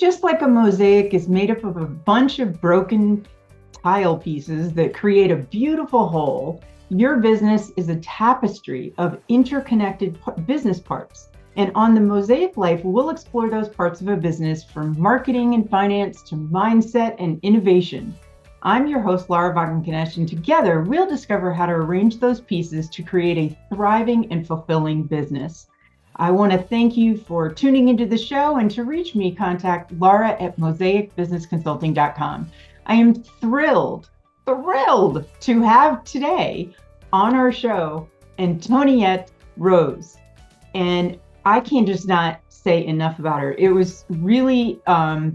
Just like a mosaic is made up of a bunch of broken tile pieces that create a beautiful whole, your business is a tapestry of interconnected business parts. And on the Mosaic Life, we'll explore those parts of a business from marketing and finance to mindset and innovation. I'm your host, Laura Wagenknecht, and together we'll discover how to arrange those pieces to create a thriving and fulfilling business. I want to thank you for tuning into the show, and to reach me, contact Laura at mosaicbusinessconsulting.com. I am thrilled to have today on our show Antonette Roze. And I can just not say enough about her. It was really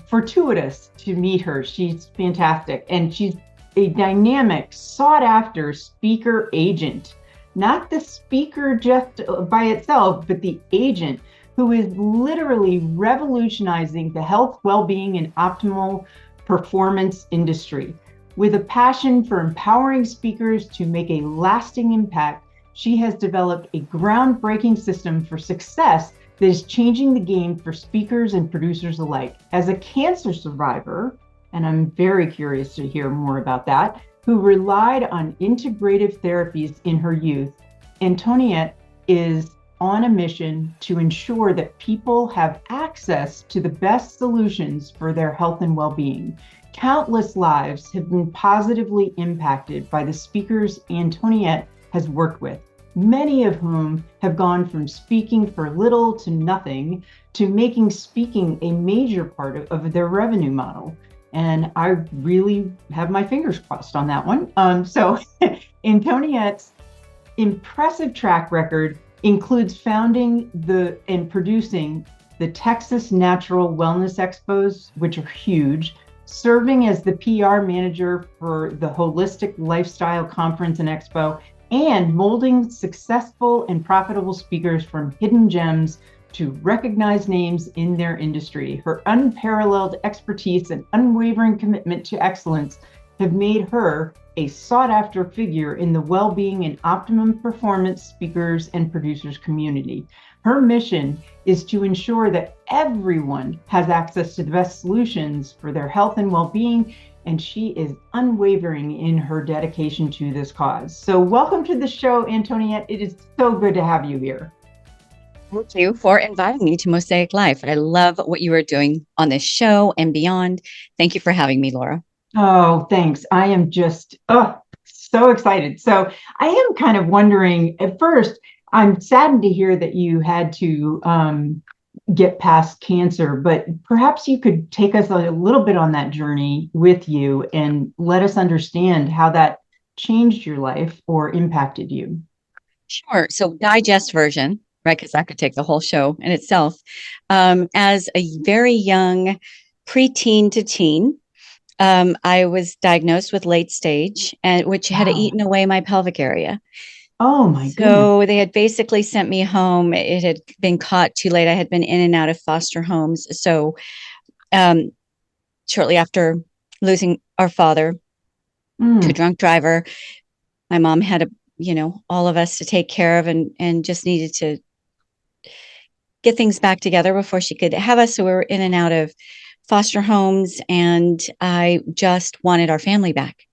fortuitous to meet her. She's fantastic. And she's a dynamic, sought after speaker agent. Not the speaker just by itself, but the agent who is literally revolutionizing the health, well-being, and optimal performance industry. With a passion for empowering speakers to make a lasting impact, she has developed a groundbreaking system for success that is changing the game for speakers and producers alike. As a cancer survivor, and I'm very curious to hear more about that, who relied on integrative therapies in her youth, Antonette is on a mission to ensure that people have access to the best solutions for their health and well-being. Countless lives have been positively impacted by the speakers Antonette has worked with, many of whom have gone from speaking for little to nothing to making speaking a major part of their revenue model. And I really have my fingers crossed on that one. So Antonette's impressive track record includes founding and producing the Texas Natural Wellness Expos, which are huge, serving as the PR manager for the Holistic Lifestyle Conference and Expo, and molding successful and profitable speakers from hidden gems to recognized names in their industry. Her unparalleled expertise and unwavering commitment to excellence have made her a sought-after figure in the well-being and optimum performance speakers and producers community. Her mission is to ensure that everyone has access to the best solutions for their health and well-being, and she is unwavering in her dedication to this cause. So welcome to the show, Antonette. It is so good to have you here. Thank you for inviting me to Mosaic Life. I love what you are doing on this show and beyond. Thank you for having me, Laura. Oh, thanks. I am just so excited. So I am kind of wondering, at first, I'm saddened to hear that you had to get past cancer, but perhaps you could take us a little bit on that journey with you and let us understand how that changed your life or impacted you. Sure. So digest version, right? Because that could take the whole show in itself. As a very young preteen to teen, I was diagnosed with late stage, which had eaten away my pelvic area. Oh my goodness. So they had basically sent me home. It had been caught too late. I had been in and out of foster homes. So shortly after losing our father to a drunk driver, my mom had all of us to take care of and just needed to get things back together before she could have us. So we were in and out of foster homes, and I just wanted our family back.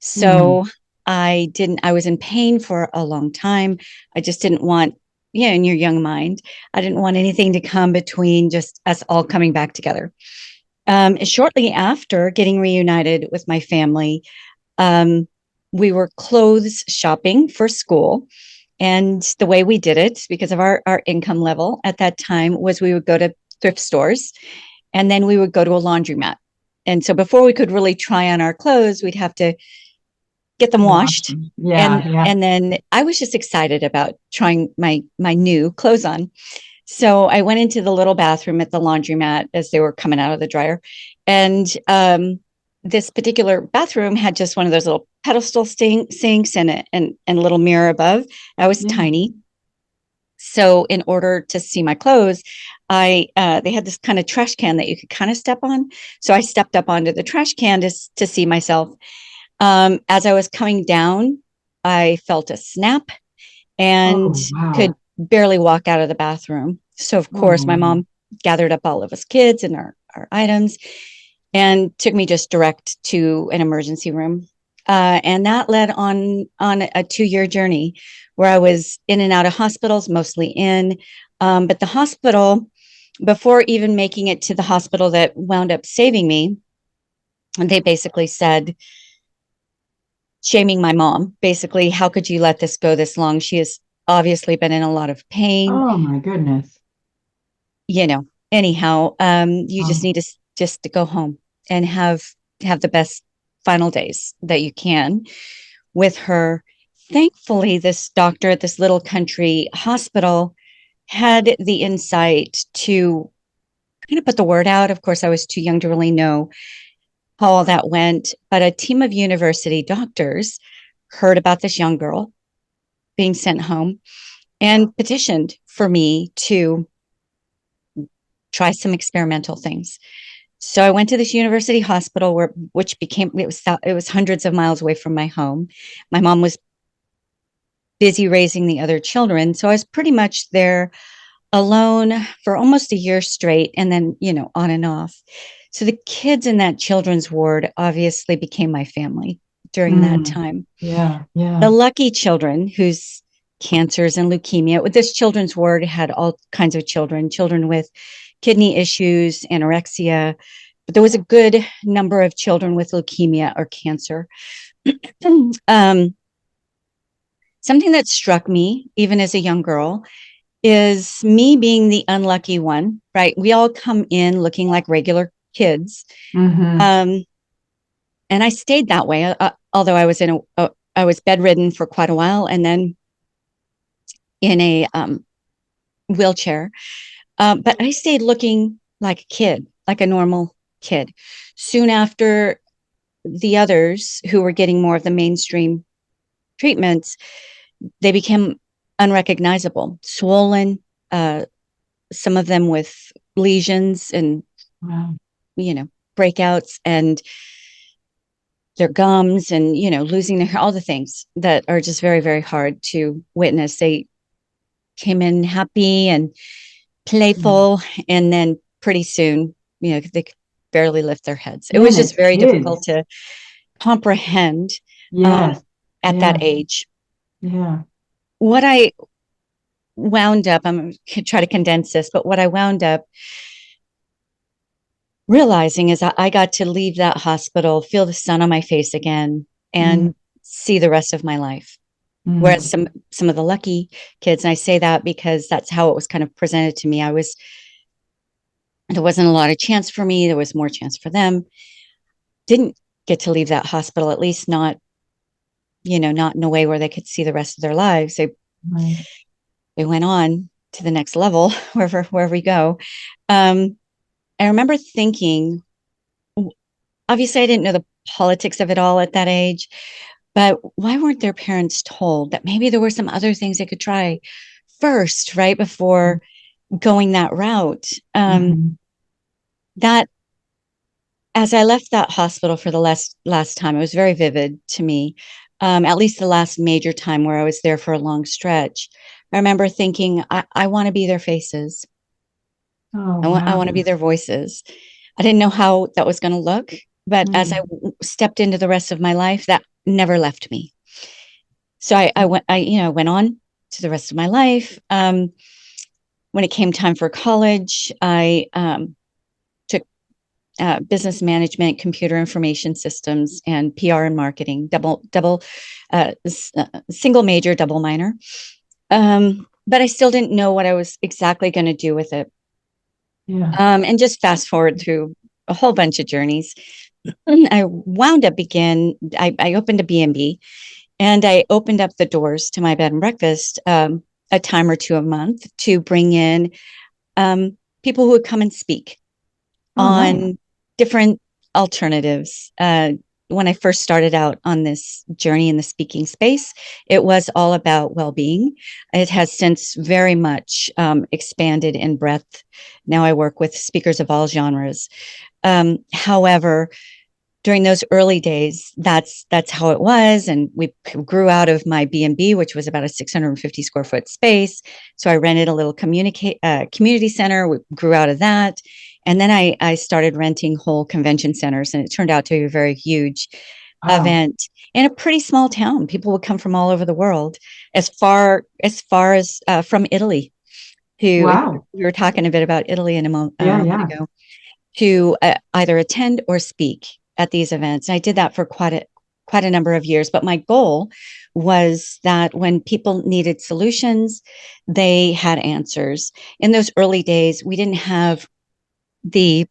So I was in pain for a long time. I just didn't want, in your young mind, I didn't want anything to come between just us all coming back together. Shortly after getting reunited with my family, we were clothes shopping for school. And the way we did it, because of our income level at that time, was we would go to thrift stores, and then we would go to a laundromat. And so before we could really try on our clothes, we'd have to get them washed. And then I was just excited about trying my new clothes on. So I went into the little bathroom at the laundromat as they were coming out of the dryer. And this particular bathroom had just one of those little pedestal sinks and a little mirror above. I was tiny. So in order to see my clothes, they had this kind of trash can that you could kind of step on. So I stepped up onto the trash can to see myself. As I was coming down, I felt a snap and could barely walk out of the bathroom. So of course, my mom gathered up all of us kids and our items, and took me just direct to an emergency room. And that led on a 2-year journey where I was in and out of hospitals, mostly in. But the hospital, before even making it to the hospital that wound up saving me, they basically said, shaming my mom, basically, how could you let this go this long? She has obviously been in a lot of pain. Oh my goodness. Anyhow, you just need to go home and have the best final days that you can with her. Thankfully, this doctor at this little country hospital had the insight to kind of put the word out. Of course, I was too young to really know how all that went, but a team of university doctors heard about this young girl being sent home and petitioned for me to try some experimental things. So I went to this university hospital it was hundreds of miles away from my home. My mom was busy raising the other children, so I was pretty much there alone for almost a year straight, and then, on and off. So the kids in that children's ward obviously became my family during that time. Yeah, yeah. The lucky children whose cancers and leukemia, with this children's ward had all kinds of children with kidney issues, anorexia, but there was a good number of children with leukemia or cancer. Something that struck me, even as a young girl, is me being the unlucky one, right? We all come in looking like regular kids. And I stayed that way, although I was I was bedridden for quite a while, and then in a wheelchair. But I stayed looking like a kid, like a normal kid. Soon after, the others who were getting more of the mainstream treatments, they became unrecognizable, swollen, some of them with lesions and, breakouts, and their gums, and, losing their hair, all the things that are just very, very hard to witness. They came in happy and playful, and then pretty soon, they could barely lift their heads. It was just very difficult to comprehend at that age. Yeah. What I wound up, I'm going to try to condense this, but what I wound up realizing is I got to leave that hospital, feel the sun on my face again, and see the rest of my life. Whereas some of the lucky kids, and I say that because that's how it was kind of presented to me. There wasn't a lot of chance for me. There was more chance for them. Didn't get to leave that hospital, at least not in a way where they could see the rest of their lives. They went on to the next level, wherever we go. I remember thinking, obviously I didn't know the politics of it all at that age, but why weren't their parents told that maybe there were some other things they could try first, right, before going that route? That, as I left that hospital for the last time, it was very vivid to me, at least the last major time where I was there for a long stretch. I remember thinking, I want to be their faces. I want to be their voices. I didn't know how that was going to look, but as I stepped into the rest of my life, that never left me. So I went on to the rest of my life. When it came time for college, I took business management, computer information systems, and PR and marketing, single major, double minor. But I still didn't know what I was exactly going to do with it. And just fast forward through a whole bunch of journeys. I wound up I opened a B&B, and I opened up the doors to my bed and breakfast a time or two a month to bring in people who would come and speak on different alternatives. When I first started out on this journey in the speaking space, it was all about well-being. It has since very much expanded in breadth. Now I work with speakers of all genres. However, during those early days, that's how it was. And we grew out of my B&B, which was about a 650 square foot space. So I rented a little community center. We grew out of that. And then I started renting whole convention centers, and it turned out to be a very huge event in a pretty small town. People would come from all over the world, as far as from Italy, who we were talking a bit about Italy in a moment ago, to either attend or speak at these events. And I did that for quite a number of years. But my goal was that when people needed solutions, they had answers. In those early days, we didn't have the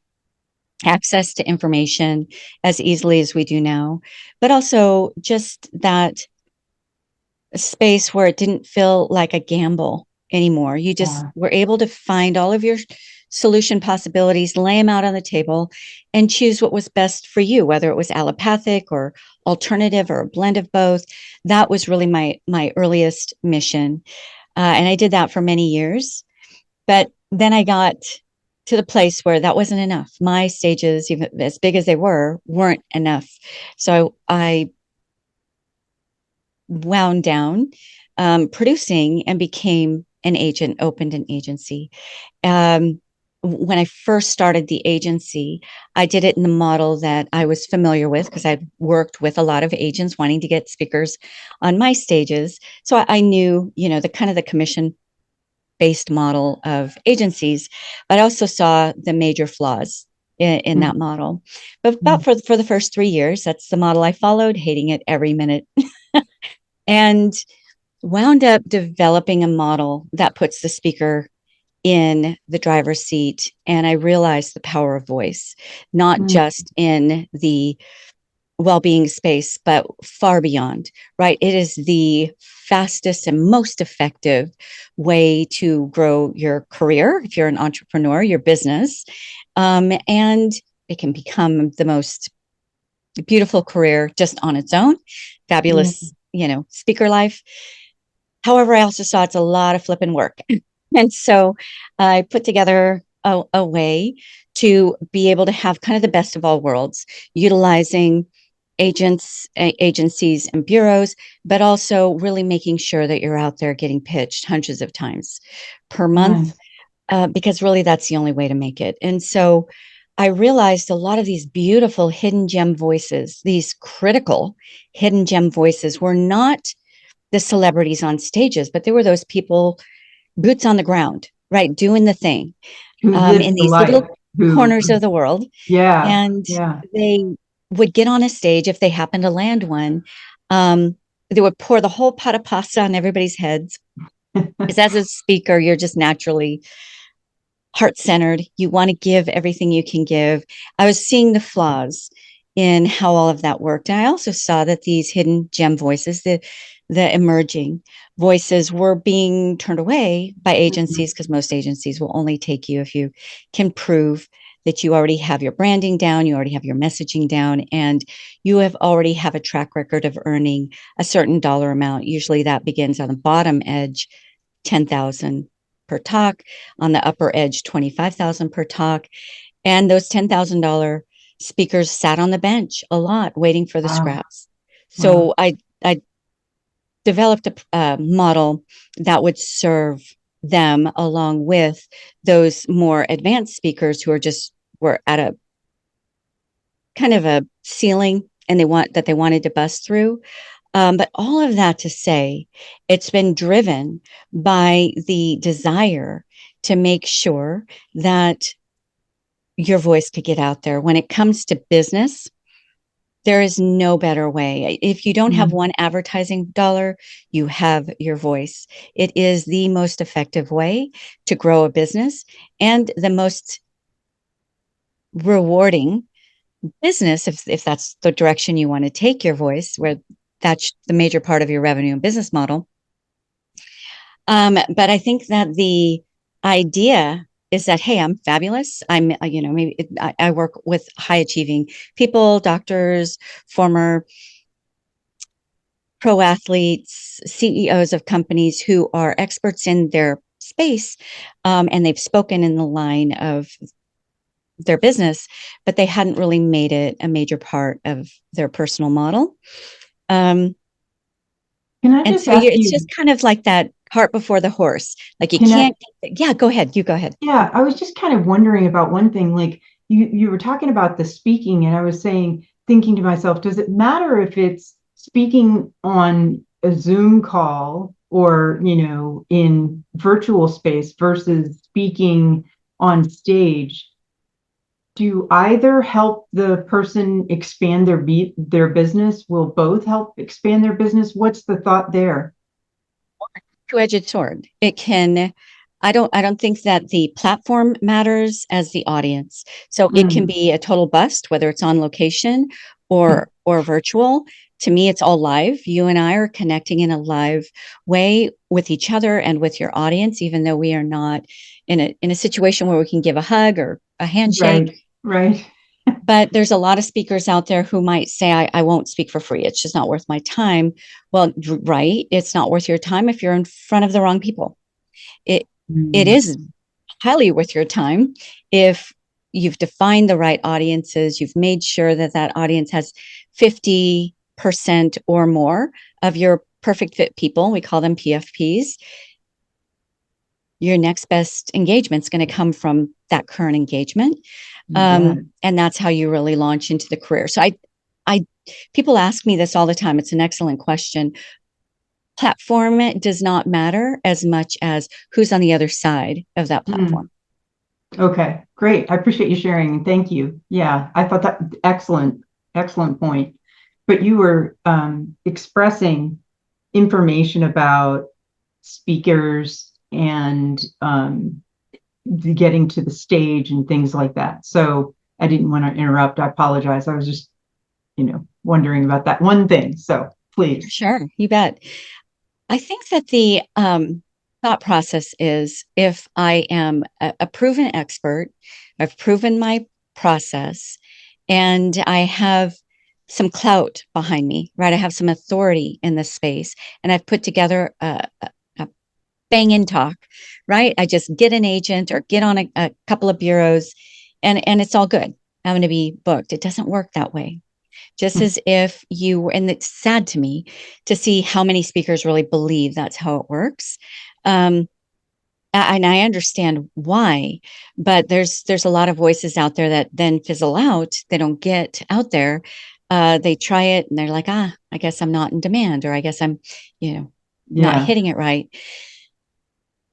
access to information as easily as we do now, but also just that space where it didn't feel like a gamble anymore. You just were able to find all of your solution possibilities, lay them out on the table, and choose what was best for you, whether it was allopathic or alternative or a blend of both. That was really my earliest mission. And I did that for many years. But then I got to the place where that wasn't enough. My stages, even as big as they were, weren't enough. So I wound down producing and became an agent, opened an agency. When I first started the agency, I did it in the model that I was familiar with because I'd worked with a lot of agents wanting to get speakers on my stages. So I knew, the kind of the commission-based model of agencies, but I also saw the major flaws in that model. But about for the first 3 years, that's the model I followed, hating it every minute. And wound up developing a model that puts the speaker in the driver's seat. And I realized the power of voice, not just in the well-being space, but far beyond, right? It is the fastest and most effective way to grow your career. If you're an entrepreneur, your business, and it can become the most beautiful career just on its own. Fabulous, speaker life. However, I also saw it's a lot of flipping work. And so I put together a way to be able to have kind of the best of all worlds, utilizing agencies and bureaus, but also really making sure that you're out there getting pitched hundreds of times per month, because really that's the only way to make it. And so I realized a lot of these beautiful hidden gem voices, these critical hidden gem voices, were not the celebrities on stages, but they were those people, boots on the ground, right, doing the thing in these little corners of the world. And they would get on a stage if they happened to land one. They would pour the whole pot of pasta on everybody's heads. Because as a speaker, you're just naturally heart-centered. You want to give everything you can give. I was seeing the flaws in how all of that worked. And I also saw that these hidden gem voices, the emerging voices, were being turned away by agencies, because most agencies will only take you if you can prove that you already have your branding down, you already have your messaging down, and you already have a track record of earning a certain dollar amount. Usually that begins on the bottom edge, 10,000 per talk, on the upper edge, 25,000 per talk. And those $10,000 speakers sat on the bench a lot waiting for the scraps. So I developed a model that would serve them along with those more advanced speakers who were at a kind of a ceiling and they wanted to bust through. But all of that to say, it's been driven by the desire to make sure that your voice could get out there. When it comes to business, there is no better way. If you don't have one advertising dollar, you have your voice. It is the most effective way to grow a business and the most rewarding business, if that's the direction you want to take your voice, where that's the major part of your revenue and business model. But I think that the idea is that, hey, I'm fabulous. I'm, maybe I work with high achieving people, doctors, former pro athletes, CEOs of companies who are experts in their space, and they've spoken in the line of their business, but they hadn't really made it a major part of their personal model. Can I just ask it's just kind of like that cart before the horse. Like you Can I, can't. Yeah, go ahead. You go ahead. yeah, I was just kind of wondering about one thing. Like you were talking about the speaking, and I was thinking to myself, does it matter if it's speaking on a Zoom call or, in virtual space versus speaking on stage? Do either help the person expand their business? Will both help expand their business? What's the thought there? Two-edged sword. It can. I don't think that the platform matters as the audience. So it can Mm, be a total bust, whether it's on location or virtual. To me, it's all live. You and I are connecting in a live way with each other and with your audience, even though we are not in a situation where we can give a hug or a handshake. right, right. But there's a lot of speakers out there who might say, I won't speak for free. It's just not worth my time. Well, right. It's not worth your time if you're in front of the wrong people. It it Mm, is highly worth your time if you've defined the right audiences, you've made sure that that audience has 50% or more of your perfect fit people. We call them PFPs. Your next best engagement is going to come from that current engagement. you bet. And that's how you really launch into the career. So I, people ask me this all the time. It's an excellent question. Platform does not matter as much as who's on the other side of that Mm, platform. okay, great. I appreciate you sharing. Thank you. Yeah, I thought that excellent, excellent point. But you were expressing information about speakers and getting to the stage and things like that. So I didn't want to interrupt. I apologize. I was just, wondering about that one thing. So please. Sure, you bet. I think that the thought process is if I am a proven expert, I've proven my process, and I have some clout behind me, right? I have some authority in this space, and I've put together a bang in talk, right? I just get an agent or get on a couple of bureaus, and it's all good. I'm going to be booked. It doesn't work that way. Just as if you were, and it's sad to me to see how many speakers really believe that's how it works. Um, and I understand why, but there's a lot of voices out there that then fizzle out. They don't get out there. They try it and they're like, I guess I'm not in demand, or I guess I'm, not Yeah. hitting it right.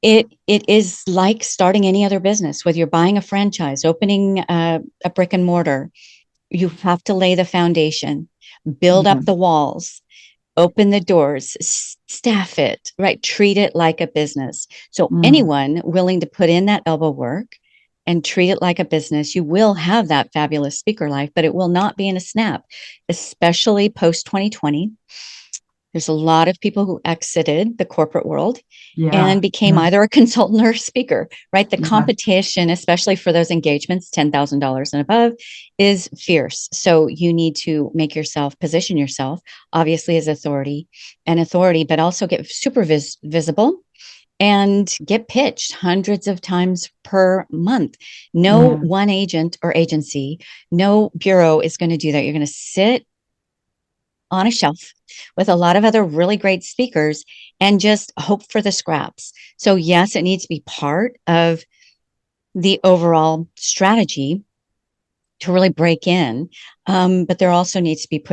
It is like starting any other business, whether you're buying a franchise, opening a brick and mortar. You have to lay the foundation, build Yeah. up the walls, open the doors, staff it, right? Treat it like a business. So Mm, anyone willing to put in that elbow work and treat it like a business, you will have that fabulous speaker life, but it will not be in a snap, especially post 2020. There's a lot of people who exited the corporate world yeah. and became Yeah. either a consultant or a speaker, right? The Yeah. competition, especially for those engagements, $10,000 and above, is fierce. So you need to make yourself, position yourself, obviously as authority, but also get super visible and get pitched hundreds of times per month. No Yeah. one agent or agency, no bureau is going to do that. You're going to sit on a shelf with a lot of other really great speakers and just hope for the scraps. So, yes, it needs to be part of the overall strategy to really break in. But there also needs to be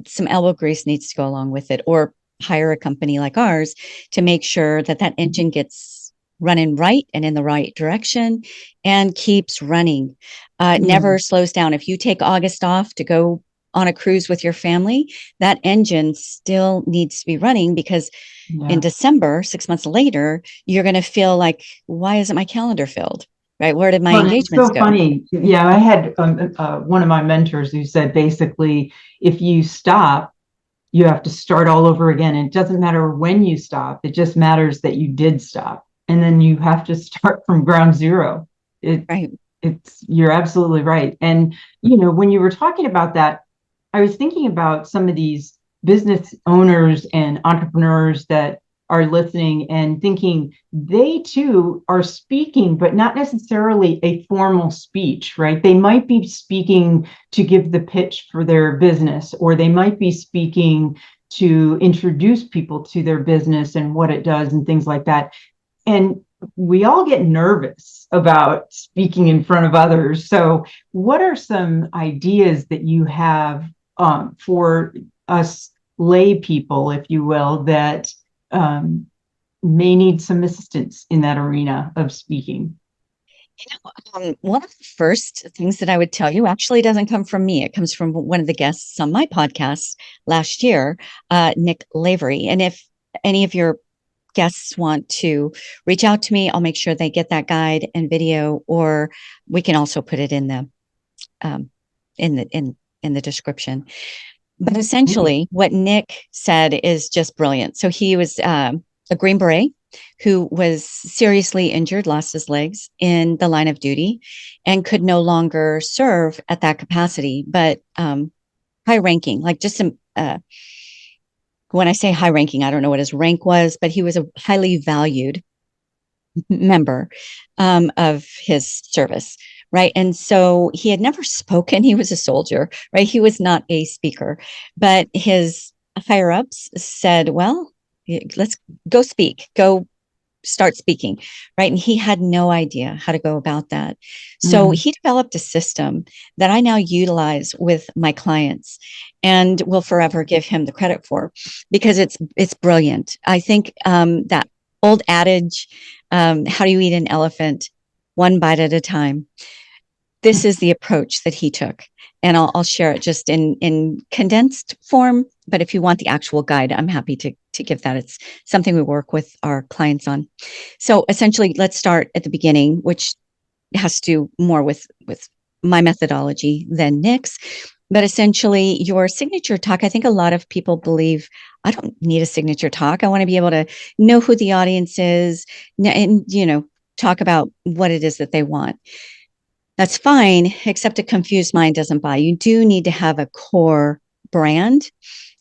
some elbow grease needs to go along with it, or hire a company like ours to make sure that that engine gets running right and in the right direction and keeps running. Yeah. Never slows down. If you take August off to go on a cruise with your family, that engine still needs to be running, because in Yeah. December, 6 months later, you're going to feel like, why isn't my calendar filled? Right? Where did my Well, it's engagements so go? funny. Yeah, I had one of my mentors who said basically, if you stop, you have to start all over again. And it doesn't matter when you stop, it just matters that you did stop. And then you have to start from ground zero. It, Right. you're absolutely right. And, when you were talking about that, I was thinking about some of these business owners and entrepreneurs that are listening and thinking they too are speaking, but not necessarily a formal speech, right? They might be speaking to give the pitch for their business, or they might be speaking to introduce people to their business and what it does and things like that. And we all get nervous about speaking in front of others. So what are some ideas that you have for us lay people, if you will, that may need some assistance in that arena of speaking? One of the first things that I would tell you actually doesn't come from me. It comes from one of the guests on my podcast last year, Nick Lavery. And if any of your guests want to reach out to me, I'll make sure they get that guide and video, or we can also put it in the in the description. But essentially, what Nick said is just brilliant. So he was a Green Beret who was seriously injured, lost his legs in the line of duty, and could no longer serve at that capacity. But high ranking, like just some. When I say high ranking, I don't know what his rank was, but he was a highly valued member of his service, right? And so he had never spoken. He was a soldier, right? He was not a speaker, but his higher ups said, well, let's go speak, go start speaking, right? And he had no idea how to go about that. So he developed a system that I now utilize with my clients and will forever give him the credit for, because it's brilliant. I think that old adage, how do you eat an elephant? One bite at a time. This is the approach that he took. And I'll share it just in condensed form. But if you want the actual guide, I'm happy to give that. It's something we work with our clients on. So essentially, let's start at the beginning, which has to do more with my methodology than Nick's. But essentially, your signature talk, I think a lot of people believe, I don't need a signature talk. I want to be able to know who the audience is and, talk about what it is that they want. That's fine, except a confused mind doesn't buy. You do need to have a core brand.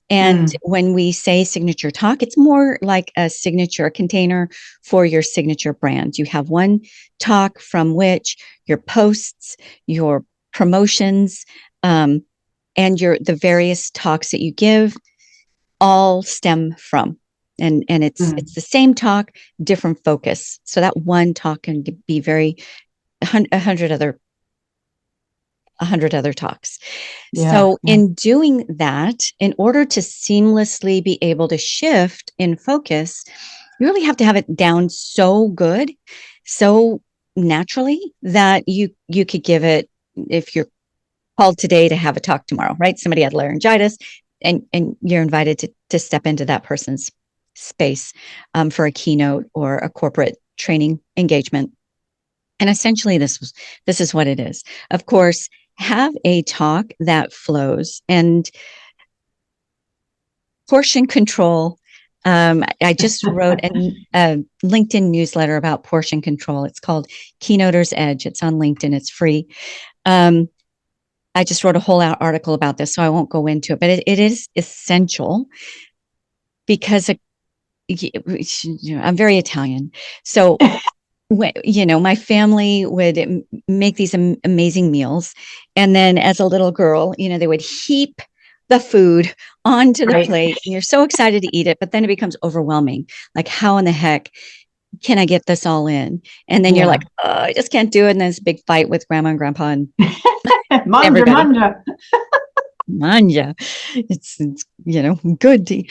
And when we say signature talk, it's more like a signature container for your signature brand. You have one talk from which your posts, your promotions, and the various talks that you give all stem from. And it's the same talk, different focus. So that one talk can be very 100 other talks. So in doing that, in order to seamlessly be able to shift in focus, you really have to have it down so good, so naturally, that you could give it, if you're called today to have a talk tomorrow, right? Somebody had laryngitis and you're invited to step into that person's space for a keynote or a corporate training engagement. And essentially this is what it is. Of course, have a talk that flows and portion control. I just wrote a LinkedIn newsletter about portion control. It's called Keynoter's Edge. It's on LinkedIn. It's free. I just wrote a whole article about this, so I won't go into it, but it is essential because I'm very Italian. So my family would make these amazing meals. And then as a little girl, they would heap the food onto the plate and you're so excited to eat it, but then it becomes overwhelming. Like, how in the heck can I get this all in? And then you're like, oh, I just can't do it. And then this big fight with grandma and grandpa and manja. Manja. It's good.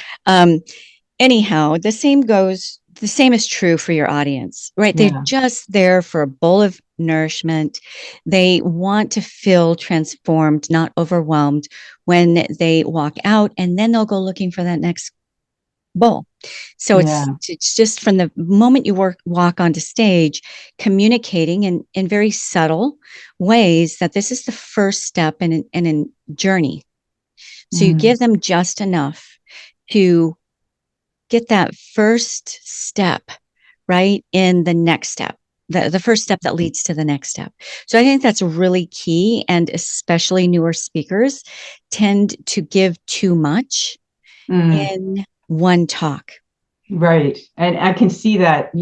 Anyhow, the same is true for your audience, right? They're just there for a bowl of nourishment. They want to feel transformed, not overwhelmed when they walk out, and then they'll go looking for that next bowl. So it's just from the moment you walk onto stage, communicating in very subtle ways that this is the first step in a journey. So you give them just enough to get that first step, right, in the next step, the first step that leads to the next step. So I think that's really key. And especially newer speakers tend to give too much in one talk. Right. And I can see that,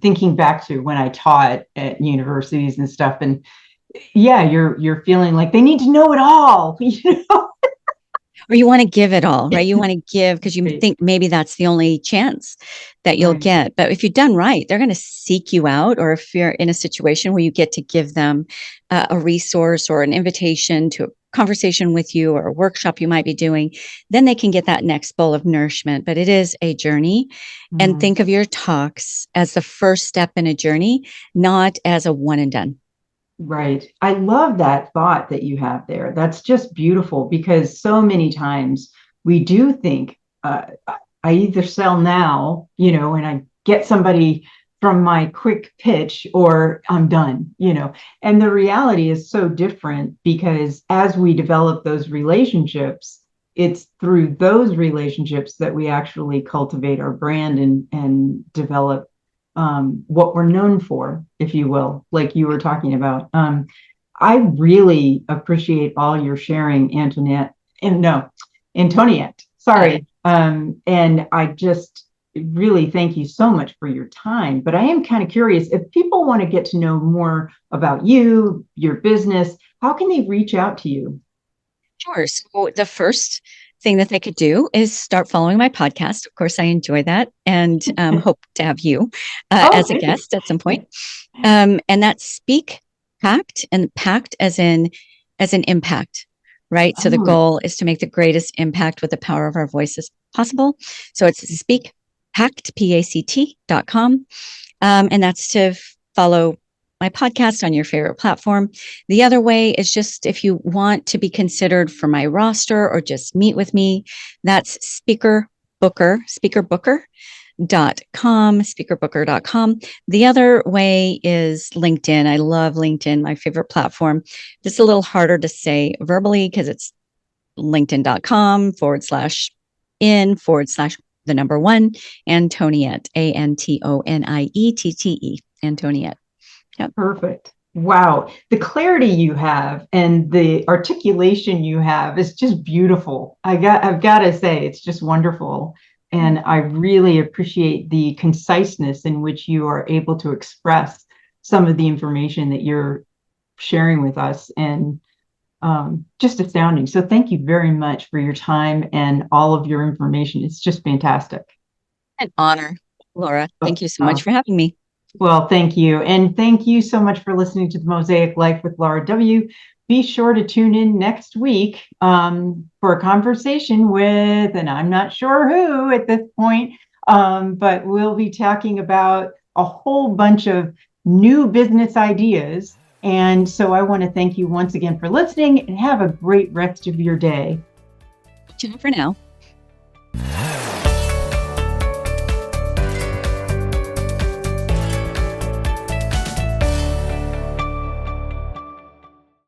thinking back to when I taught at universities and stuff, and you're feeling like they need to know it all, or you want to give it all, right? You want to give because you think maybe that's the only chance that you'll get. But if you're done right, they're going to seek you out. Or if you're in a situation where you get to give them a resource or an invitation to a conversation with you or a workshop you might be doing, then they can get that next bowl of nourishment. But it is a journey. And think of your talks as the first step in a journey, not as a one and done. Right. I love that thought that you have there. That's just beautiful, because so many times we do think, I either sell now, and I get somebody from my quick pitch, or I'm done, and the reality is so different, because as we develop those relationships, it's through those relationships that we actually cultivate our brand and develop what we're known for, if you will, like you were talking about. I really appreciate all your sharing, Antoinette, and no, Antoniette, sorry. And I just really thank you so much for your time. But I am kind of curious, if people want to get to know more about you, your business, how can they reach out to you? Sure. So the first thing that they could do is start following my podcast. Of course, I enjoy that, and hope to have you as a guest at some point. And that's Speak Pact, and pact as in impact, right? So the goal is to make the greatest impact with the power of our voices possible. So it's speakpact.com. And that's to follow my podcast on your favorite platform. The other way is just if you want to be considered for my roster or just meet with me, that's speakerbooker.com. The other way is LinkedIn. I love LinkedIn, my favorite platform. Just a little harder to say verbally because it's linkedin.com/in/1 Antoniette, Antoniette, Antoniette. Yep. Perfect. Wow. The clarity you have and the articulation you have is just beautiful. I've got to say, it's just wonderful. And I really appreciate the conciseness in which you are able to express some of the information that you're sharing with us, and just astounding. So thank you very much for your time and all of your information. It's just fantastic. An honor, Laura. Thank you so much for having me. Well, thank you. And thank you so much for listening to the Mosaic Life with Laura W. Be sure to tune in next week for a conversation with, and I'm not sure who at this point, but we'll be talking about a whole bunch of new business ideas. And so I want to thank you once again for listening, and have a great rest of your day. Ciao for now.